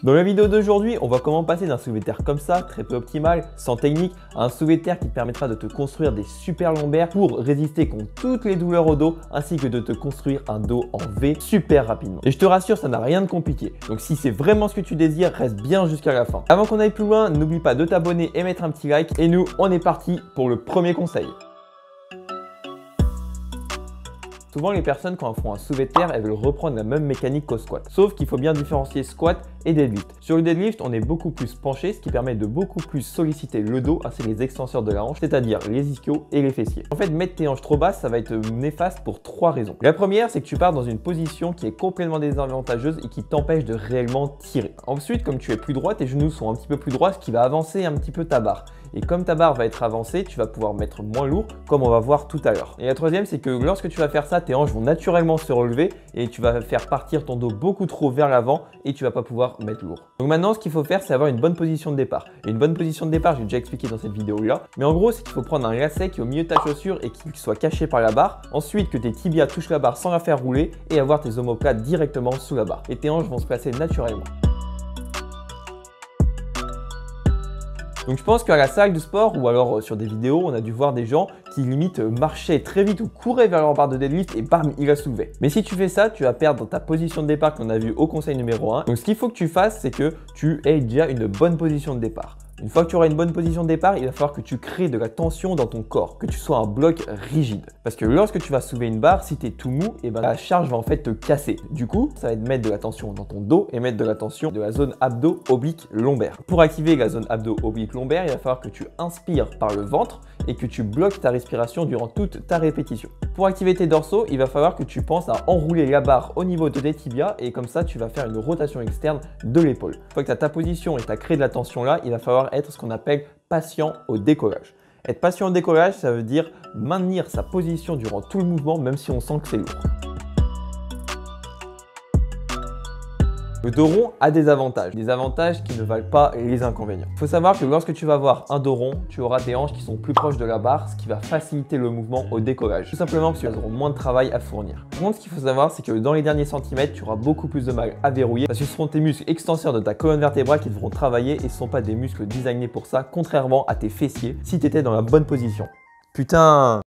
Dans la vidéo d'aujourd'hui, on voit comment passer d'un soulevé de terre comme ça, très peu optimal, sans technique, à un soulevé de terre qui te permettra de te construire des super lombaires pour résister contre toutes les douleurs au dos, ainsi que de te construire un dos en V super rapidement. Et je te rassure, ça n'a rien de compliqué. Donc si c'est vraiment ce que tu désires, reste bien jusqu'à la fin. Avant qu'on aille plus loin, n'oublie pas de t'abonner et mettre un petit like. Et nous, on est parti pour le premier conseil. Souvent, les personnes, quand elles font un soulevé de terre, elles veulent reprendre la même mécanique qu'au squat. Sauf qu'il faut bien différencier squat et deadlift. Sur le deadlift, on est beaucoup plus penché, ce qui permet de beaucoup plus solliciter le dos ainsi que les extenseurs de la hanche, c'est-à-dire les ischios et les fessiers. En fait, mettre tes hanches trop basses, ça va être néfaste pour 3 raisons. La première, c'est que tu pars dans une position qui est complètement désavantageuse et qui t'empêche de réellement tirer. Ensuite, comme tu es plus droit, tes genoux sont un petit peu plus droits, ce qui va avancer un petit peu ta barre. Et comme ta barre va être avancée, tu vas pouvoir mettre moins lourd, comme on va voir tout à l'heure. Et la troisième, c'est que lorsque tu vas faire ça, tes hanches vont naturellement se relever et tu vas faire partir ton dos beaucoup trop vers l'avant et tu vas pas pouvoir mettre lourd. Donc maintenant, ce qu'il faut faire, c'est avoir une bonne position de départ. Et une bonne position de départ, j'ai déjà expliqué dans cette vidéo-là. Mais en gros, c'est qu'il faut prendre un lacet qui est au milieu de ta chaussure et qui soit caché par la barre. Ensuite, que tes tibias touchent la barre sans la faire rouler et avoir tes omoplates directement sous la barre. Et tes hanches vont se placer naturellement. Donc je pense qu'à la salle de sport ou alors sur des vidéos, on a dû voir des gens qui limite marchaient très vite ou couraient vers leur barre de deadlift et bam, ils la soulevaient. Mais si tu fais ça, tu vas perdre ta position de départ qu'on a vu au conseil numéro 1. Donc ce qu'il faut que tu fasses, c'est que tu aies déjà une bonne position de départ. Une fois que tu auras une bonne position de départ, il va falloir que tu crées de la tension dans ton corps, que tu sois un bloc rigide. Parce que lorsque tu vas soulever une barre, si tu es tout mou, et ben la charge va en fait te casser. Du coup, ça va te mettre de la tension dans ton dos et mettre de la tension de la zone abdo-oblique-lombaire. Pour activer la zone abdo-oblique-lombaire, il va falloir que tu inspires par le ventre et que tu bloques ta respiration durant toute ta répétition. Pour activer tes dorsaux, il va falloir que tu penses à enrouler la barre au niveau de tes tibias et comme ça, tu vas faire une rotation externe de l'épaule. Une fois que tu as ta position et tu as créé de la tension là, il va falloir être ce qu'on appelle patient au décollage. Être patient au décollage, ça veut dire maintenir sa position durant tout le mouvement, même si on sent que c'est lourd. Le dos rond a des avantages qui ne valent pas les inconvénients. Il faut savoir que lorsque tu vas avoir un dos rond, tu auras des hanches qui sont plus proches de la barre, ce qui va faciliter le mouvement au décollage. Tout simplement parce qu'elles auront moins de travail à fournir. Par contre, ce qu'il faut savoir, c'est que dans les derniers centimètres, tu auras beaucoup plus de mal à verrouiller parce que ce seront tes muscles extenseurs de ta colonne vertébrale qui devront travailler et ce ne sont pas des muscles designés pour ça, contrairement à tes fessiers si tu étais dans la bonne position. Putain!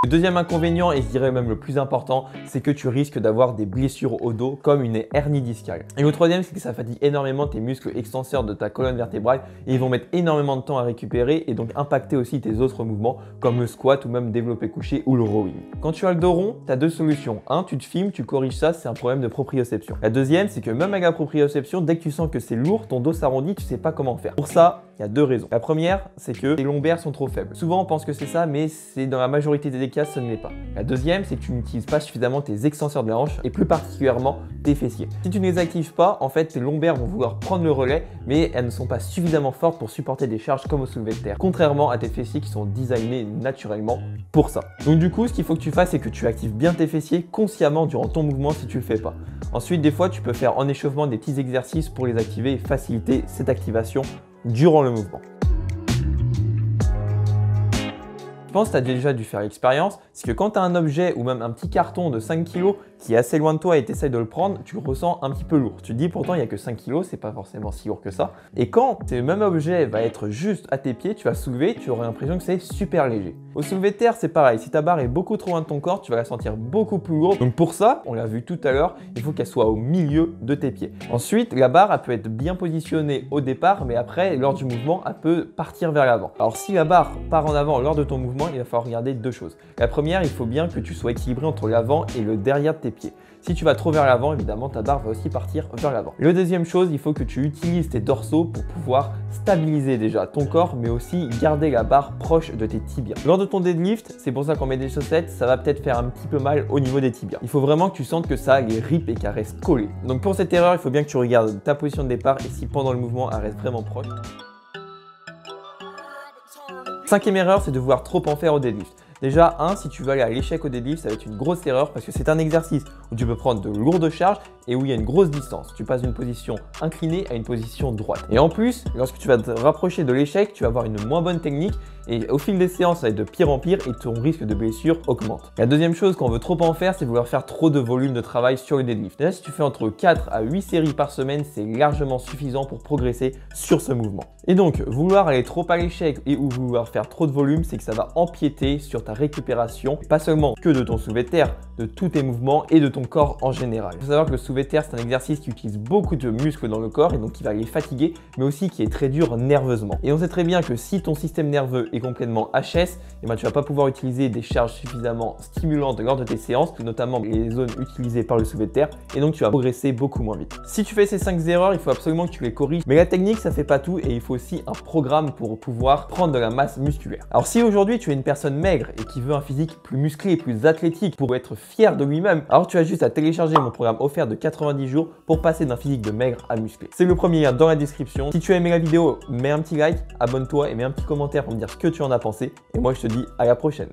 Le deuxième inconvénient, et je dirais même le plus important, c'est que tu risques d'avoir des blessures au dos comme une hernie discale. Et le troisième, c'est que ça fatigue énormément tes muscles extenseurs de ta colonne vertébrale et ils vont mettre énormément de temps à récupérer et donc impacter aussi tes autres mouvements comme le squat ou même développé couché ou le rowing. Quand tu as le dos rond, tu as deux solutions. Un, tu te filmes, tu corriges ça, c'est un problème de proprioception. La deuxième, c'est que même avec la proprioception, dès que tu sens que c'est lourd, ton dos s'arrondit, tu sais pas comment faire. Pour ça, il y a deux raisons. La première, c'est que tes lombaires sont trop faibles. Souvent, on pense que c'est ça, mais c'est dans la majorité des cas, ce ne l'est pas. La deuxième, c'est que tu n'utilises pas suffisamment tes extenseurs de la hanche et plus particulièrement tes fessiers. Si tu ne les actives pas, en fait, tes lombaires vont vouloir prendre le relais, mais elles ne sont pas suffisamment fortes pour supporter des charges comme au soulevé de terre, contrairement à tes fessiers qui sont designés naturellement pour ça. Donc du coup, ce qu'il faut que tu fasses, c'est que tu actives bien tes fessiers consciemment durant ton mouvement si tu le fais pas. Ensuite, des fois, tu peux faire en échauffement des petits exercices pour les activer et faciliter cette activation durant le mouvement. Je pense que tu as déjà dû faire l'expérience, c'est que quand tu as un objet ou même un petit carton de 5 kg qui est assez loin de toi et tu essaies de le prendre, tu le ressens un petit peu lourd. Tu te dis pourtant il n'y a que 5 kg, c'est pas forcément si lourd que ça. Et quand ce même objet va être juste à tes pieds, tu vas soulever, tu auras l'impression que c'est super léger. Au soulevé de terre, c'est pareil, si ta barre est beaucoup trop loin de ton corps, tu vas la sentir beaucoup plus lourde. Donc pour ça, on l'a vu tout à l'heure, il faut qu'elle soit au milieu de tes pieds. Ensuite, la barre, elle peut être bien positionnée au départ, mais après, lors du mouvement, elle peut partir vers l'avant. Alors si la barre part en avant lors de ton mouvement, il va falloir regarder deux choses. La première, il faut bien que tu sois équilibré entre l'avant et le derrière de tes pieds. Si tu vas trop vers l'avant, évidemment, ta barre va aussi partir vers l'avant. La deuxième chose, il faut que tu utilises tes dorsaux pour pouvoir stabiliser déjà ton corps, mais aussi garder la barre proche de tes tibias. Lors de ton deadlift, c'est pour ça qu'on met des chaussettes, ça va peut-être faire un petit peu mal au niveau des tibias. Il faut vraiment que tu sentes que ça les rip et qu'elle reste collée. Donc pour cette erreur, il faut bien que tu regardes ta position de départ et si pendant le mouvement, elle reste vraiment proche. Cinquième erreur, c'est de vouloir trop en faire au deadlift. Déjà, si tu veux aller à l'échec au deadlift, ça va être une grosse erreur parce que c'est un exercice où tu peux prendre de lourdes charges et où il y a une grosse distance. Tu passes d'une position inclinée à une position droite. Et en plus, lorsque tu vas te rapprocher de l'échec, tu vas avoir une moins bonne technique et au fil des séances, ça va être de pire en pire et ton risque de blessure augmente. La deuxième chose qu'on veut trop en faire, c'est vouloir faire trop de volume de travail sur le deadlift. Déjà, si tu fais entre 4 à 8 séries par semaine, c'est largement suffisant pour progresser sur ce mouvement. Et donc, vouloir aller trop à l'échec et ou vouloir faire trop de volume, c'est que ça va empiéter sur ta récupération, pas seulement que de ton soulevé de terre, de tous tes mouvements et de ton corps en général. Il faut savoir que le soulevé de terre, c'est un exercice qui utilise beaucoup de muscles dans le corps et donc qui va les fatiguer, mais aussi qui est très dur nerveusement. Et on sait très bien que si ton système nerveux est complètement HS, tu ne vas pas pouvoir utiliser des charges suffisamment stimulantes lors de tes séances, notamment les zones utilisées par le soulevé de terre, et donc tu vas progresser beaucoup moins vite. Si tu fais ces 5 erreurs, il faut absolument que tu les corriges, mais la technique, ça fait pas tout et il faut aussi un programme pour pouvoir prendre de la masse musculaire. Alors si aujourd'hui tu es une personne maigre et qui veut un physique plus musclé, plus athlétique pour être fier de lui-même, alors tu as juste à télécharger mon programme offert de 90 jours pour passer d'un physique de maigre à musclé. C'est le premier lien dans la description. Si tu as aimé la vidéo, mets un petit like, abonne-toi et mets un petit commentaire pour me dire ce que tu en as pensé. Et moi je te dis à la prochaine.